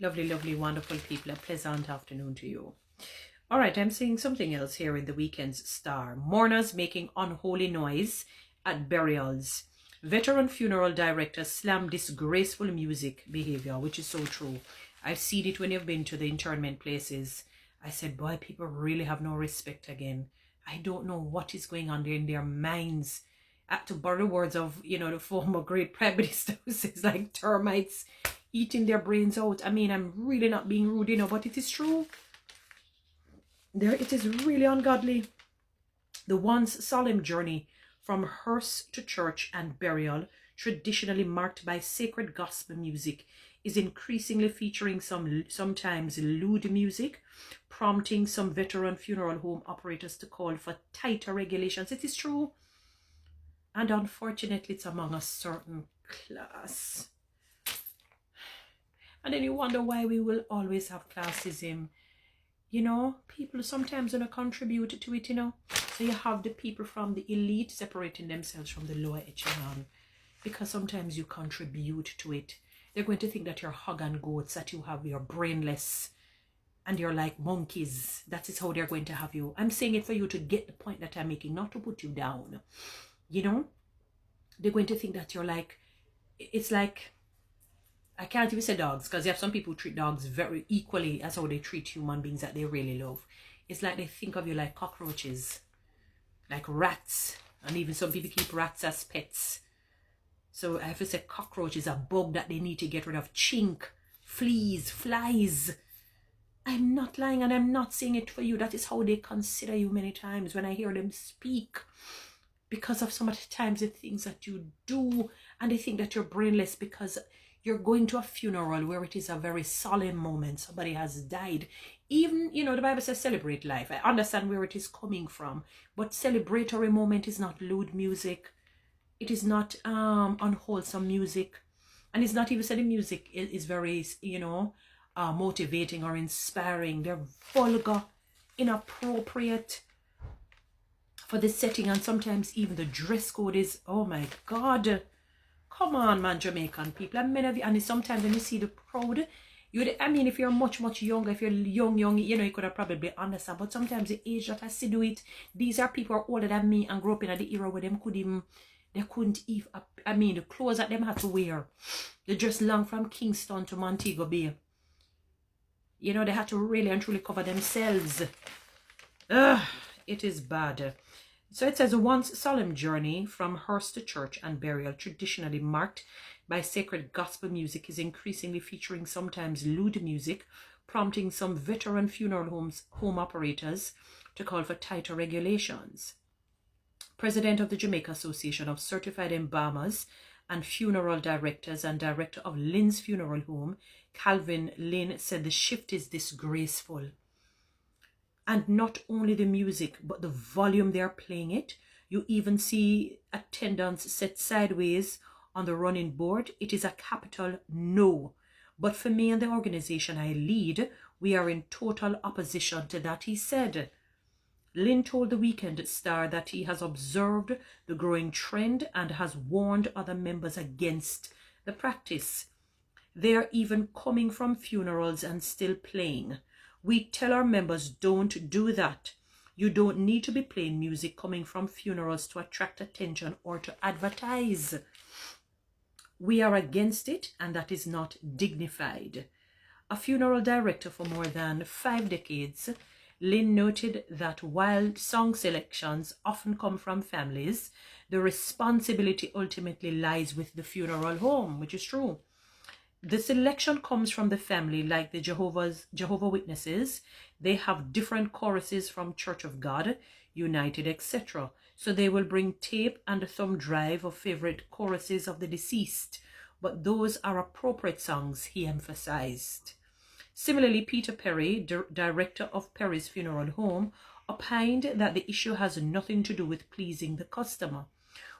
Lovely, lovely, wonderful people. A pleasant afternoon to you. All right, I'm seeing something else here in the weekend's star. Mourners making unholy noise at burials. Veteran funeral directors slam disgraceful music behavior, which is so true. I've seen it when you've been to the internment places. I said, boy, people really have no respect again. I don't know what is going on there in their minds. To borrow the words of, the former great prime minister who says like termites eating their brains out. I mean, I'm really not being rude, but it is true. It is really ungodly. The once solemn journey from hearse to church and burial, traditionally marked by sacred gospel music, is increasingly featuring sometimes lewd music, prompting some veteran funeral home operators to call for tighter regulations. It is true. And unfortunately, it's among a certain class. And then you wonder why we will always have classism. People sometimes don't contribute to it, So you have the people from the elite separating themselves from the lower echelon because sometimes you contribute to it. They're going to think that you're hog and goats, that you're brainless, and you're like monkeys. That is how they're going to have you. I'm saying it for you to get the point that I'm making, not to put you down. They're going to think that you're like, it's like, I can't even say dogs, because you have some people who treat dogs very equally as how they treat human beings that they really love. It's like they think of you like cockroaches, like rats, and even some people keep rats as pets. So I have to say cockroach is a bug that they need to get rid of. Chink, fleas, flies. I'm not lying, and I'm not saying it for you. That is how they consider you many times when I hear them speak. Because of some of the times the things that you do, and they think that you're brainless because you're going to a funeral where it is a very solemn moment. Somebody has died. Even, the Bible says celebrate life. I understand where it is coming from. But celebratory moment is not lewd music. It is not unwholesome music. And it's not even said the music is very, motivating or inspiring. They're vulgar, inappropriate for the setting. And sometimes even the dress code is, oh my God. Come on, man, Jamaican people. And many of you, and sometimes when you see the crowd, if you're much, much younger, if you're young, you could have probably understand. But sometimes the age that I see do it, these are people who are older than me and grew up in the era where they couldn't even, the clothes that them had to wear. They dressed long from Kingston to Montego Bay. They had to really and truly cover themselves. It is bad. So it says, a once solemn journey from hearse to church and burial, traditionally marked by sacred gospel music, is increasingly featuring sometimes lewd music, prompting some veteran funeral home operators to call for tighter regulations. President of the Jamaica Association of Certified Embalmers and Funeral Directors and Director of Lynn's Funeral Home, Calvin Lynn, said the shift is disgraceful. And not only the music, but the volume they're playing it. You even see attendance set sideways on the running board. It is a capital no. But for me and the organization I lead, we are in total opposition to that, he said. Lynn told the Weekend Star that he has observed the growing trend and has warned other members against the practice. They are even coming from funerals and still playing. We tell our members, don't do that. You don't need to be playing music coming from funerals to attract attention or to advertise. We are against it, and that is not dignified. A funeral director for more than 5 decades, Lynn noted that while song selections often come from families, the responsibility ultimately lies with the funeral home, which is true. The selection comes from the family, like the Jehovah's Witnesses. They have different choruses from Church of God, United, etc. So they will bring tape and a thumb drive of favorite choruses of the deceased. But those are appropriate songs, he emphasized. Similarly, Peter Perry, director of Perry's Funeral Home, opined that the issue has nothing to do with pleasing the customer.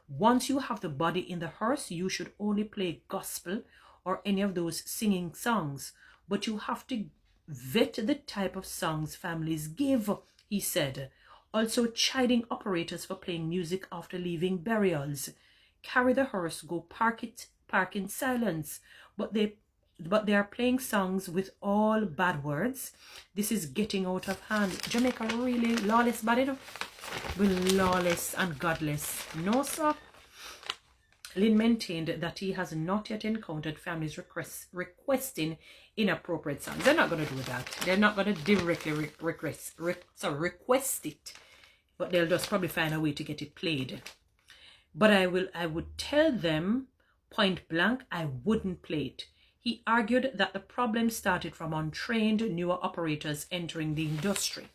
Once you have the body in the hearse, you should only play gospel or any of those singing songs, but you have to vet the type of songs families give, he said. Also chiding operators for playing music after leaving burials. Carry the hearse, go park in silence, but they but they are playing songs with all bad words. This is getting out of hand. Jamaica really lawless, bad enough? We're lawless and godless. No, sir. Lynn maintained that he has not yet encountered families requesting inappropriate songs. They're not going to do that. They're not going to directly request it, but they'll just probably find a way to get it played. But I would tell them point blank, I wouldn't play it. He argued that the problem started from untrained newer operators entering the industry.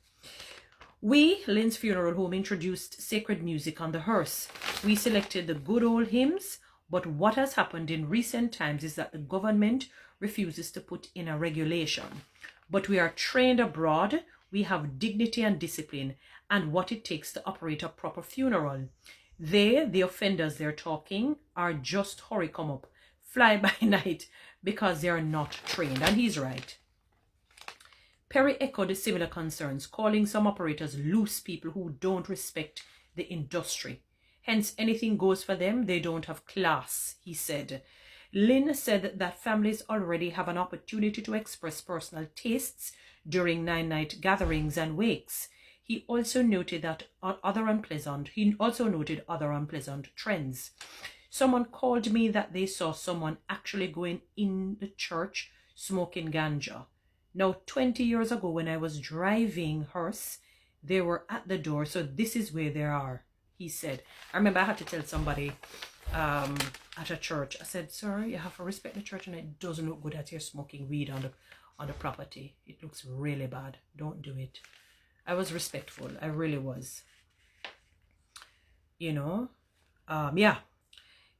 We, Lynn's funeral home, introduced sacred music on the hearse. We selected the good old hymns, but what has happened in recent times is that the government refuses to put in a regulation. But we are trained abroad, we have dignity and discipline, and what it takes to operate a proper funeral. They, the offenders they're talking, are just hurry come up, fly by night, because they are not trained. And he's right. Perry echoed similar concerns, calling some operators loose people who don't respect the industry. Hence, anything goes for them, they don't have class, he said. Lynn said that families already have an opportunity to express personal tastes during 9-night gatherings and wakes. He also noted other unpleasant trends. Someone called me that they saw someone actually going in the church smoking ganja. Now, 20 years ago when I was driving hearse, they were at the door, so this is where they are, he said. I remember I had to tell somebody at a church, I said, sir, you have to respect the church, and it doesn't look good that you're smoking weed on the property. It looks really bad. Don't do it. I was respectful. I really was. You know, yeah.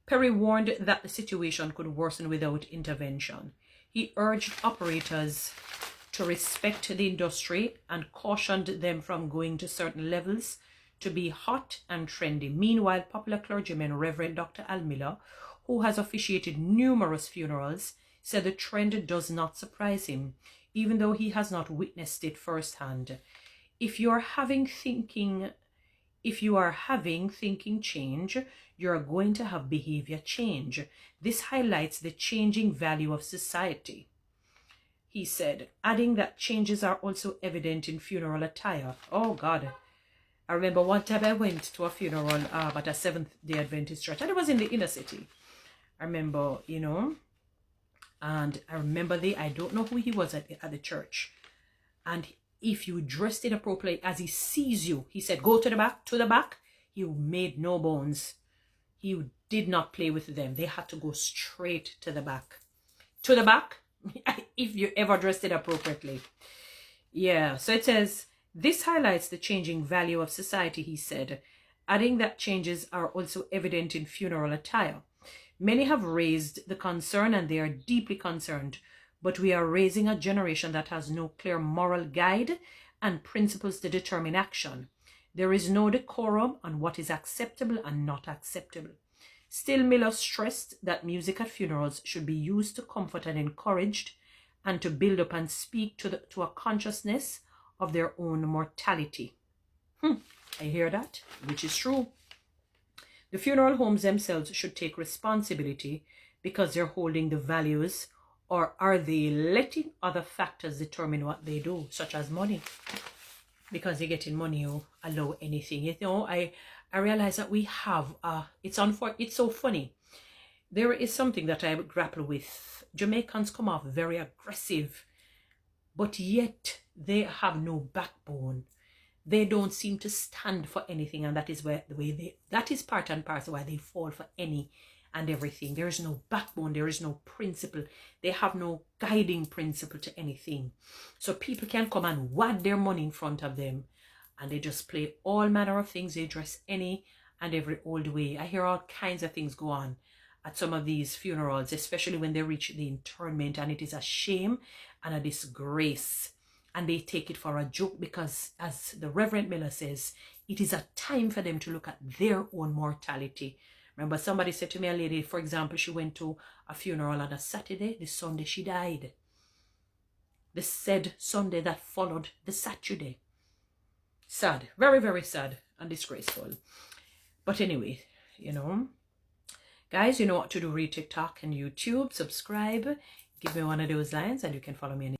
Perry warned that the situation could worsen without intervention. He urged operators to respect the industry and cautioned them from going to certain levels to be hot and trendy. Meanwhile, popular clergyman Reverend Dr. Al Miller, who has officiated numerous funerals, said the trend does not surprise him, even though he has not witnessed it firsthand. If you are having thinking change, you are going to have behavior change. This highlights the changing value of society, he said, adding that changes are also evident in funeral attire. Oh God. I remember one time I went to a funeral at a Seventh-day Adventist church, and it was in the inner city. I remember, you know, and I remember I don't know who he was at the church. And if you dressed inappropriately, as he sees you, he said, go to the back. He made no bones. He did not play with them. They had to go straight to the back. To the back, if you ever dressed inappropriately. Yeah, so it says, this highlights the changing value of society, he said, adding that changes are also evident in funeral attire. Many have raised the concern, and they are deeply concerned, but we are raising a generation that has no clear moral guide and principles to determine action. There is no decorum on what is acceptable and not acceptable. Still, Miller stressed that music at funerals should be used to comfort and encourage, and to build up and speak to a consciousness of their own mortality. I hear that, which is true. The funeral homes themselves should take responsibility because they're holding the values, or are they letting other factors determine what they do, such as money? Because they're getting money, you allow anything. You know, I realize that we have, it's so funny. There is something that I grapple with. Jamaicans come off very aggressive, but yet they have no backbone. They don't seem to stand for anything, and that is that is part and parcel why they fall for any and everything. There is no backbone, there is no principle. They have no guiding principle to anything. So people can come and wad their money in front of them, and they just play all manner of things. They dress any and every old way. I hear all kinds of things go on at some of these funerals, especially when they reach the interment, and it is a shame and a disgrace. And they take it for a joke because, as the Reverend Miller says, it is a time for them to look at their own mortality. Remember, somebody said to me, a lady, for example, she went to a funeral on a Saturday. The Sunday she died. The said Sunday that followed the Saturday. Sad. Very, very sad and disgraceful. But anyway, you know, guys, you know what to do. Read TikTok and YouTube. Subscribe. Give me one of those lines and you can follow me in